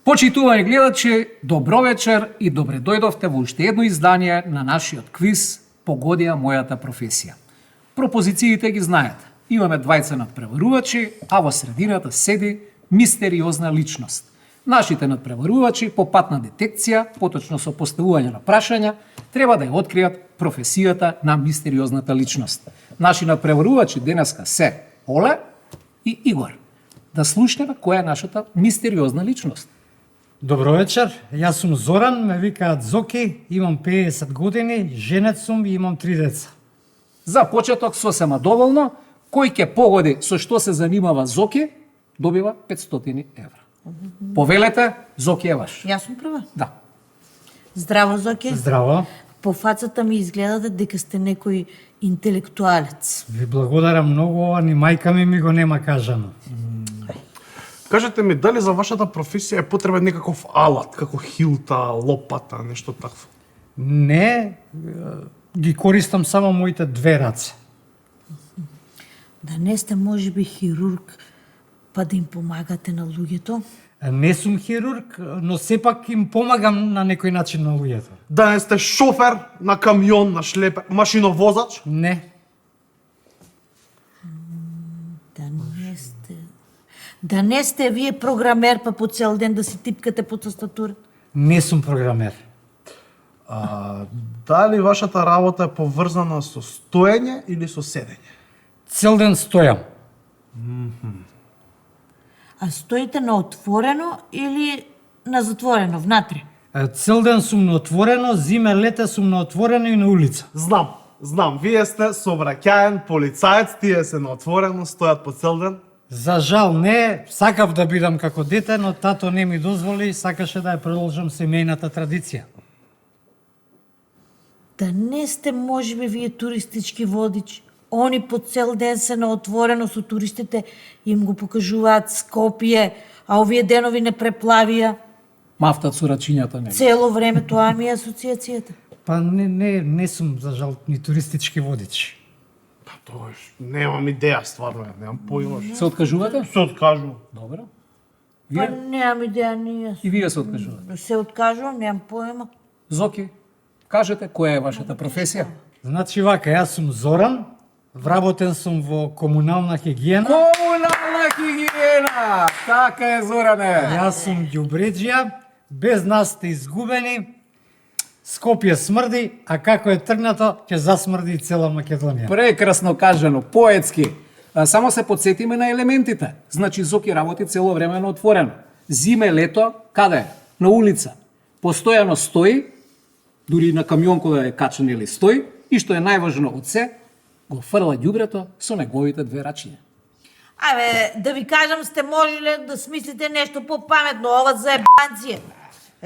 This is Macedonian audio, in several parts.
Почитувани гледачи, добро вечер и добре дојдовте во уште едно издание на нашиот квиз "Погодија мојата професија". Пропозициите ги знаете. Имаме двајца надпреварувачи, а во средината седи мистериозна личност. Нашите надпреварувачи по пат на детекција, поточно со поставување на прашања, треба да ја откријат професијата на мистериозната личност. Наши надпреварувачи денеска се Оле и Игор. Да слушнеме која е нашата мистериозна личност. Добро вечер, јас сум Зоран, ме викаат Зоки, имам 50 години, женет сум и имам 3 деца. За почеток сосема доволно, кој ќе погоди со што се занимава Зоки, добива 500 евра. Повелете, Зоки е ваш. Јас сум прва. Да. Здраво, Зоке. Здраво, По фацата ми изгледате дека сте некој интелектуалец. ви благодарам многу, ова ни мајка ми го нема кажано. Кажете ми, дали за вашата професија е потребен некаков алат, како хилта, лопата, нешто такво? Не, ги користам само моите две раце. Да не сте можеби хирург, па да им помагате на луѓето? Не сум хирург, но сепак им помагам на некој начин на луѓето. Да не сте шофер на камион, на шлепер, машиновозач? Не, Да не сте вие програмер, па по цел ден да си типкате по тастатура? не сум програмер. Дали вашата работа е поврзана со стоење или со седење? Цел ден стојам. А стоите на отворено или на затворено, внатре? Цел ден сум на отворено, зиме, лете сум на отворено и на улица. Знам, вие сте сообраќаен полицаец, тие се на отворено, стојат по цел ден. За жал не, сакав да бидам како дете, но тато не ми дозволи и сакаше да ја продолжам семејната традиција. Да не сте можеби вие туристички водич? Они по цел ден се на отворено со туристите, им го покажуваат Скопје, а овие денови не преплавија. Мафтат со рачињата не. Цело време тоа ми е асоциацијата. Па не сум за жал ни туристички водич. Па тоа немам идеја стварно, немам појма. Се откажувате? Се откажувам. Добро. Па Вие? немам идеја ни јас. И вие се откажувате. Се откажувам, немам поема. Зоки, кажете која е вашата професија? Значи вака, јас сум Зоран, вработен сум во комунална хигиена, Комунална хигиена! Така е, Зоране! јас сум ѓубреџија, без нас сте изгубени, Скопје смрди, а како е тргнато, ќе засмрди и цела Македонија. Прекрасно кажано, поетски. Само се подсетиме на елементите. Значи, Зоки работи цело време на отворено. Зиме, лето, каде е? На улица. Постојано стои, дури на камион кога е качен или стои, и што е најважно од се, го фрла ѓубрето со неговите две рачиња. Абе, да ви кажам, сте можеле да смислите нешто по-паметно, ова за ебанција.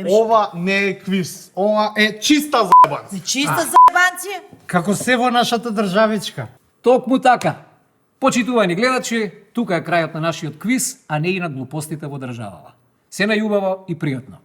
Ова не е квиз, ова е чиста заебанција. Чиста за ебанција? Како се во нашата државичка. Токму така. Почитувани гледачи, тука е крајот на нашиот квиз, а не и на глупостите во државава. Се најубаво и пријатно.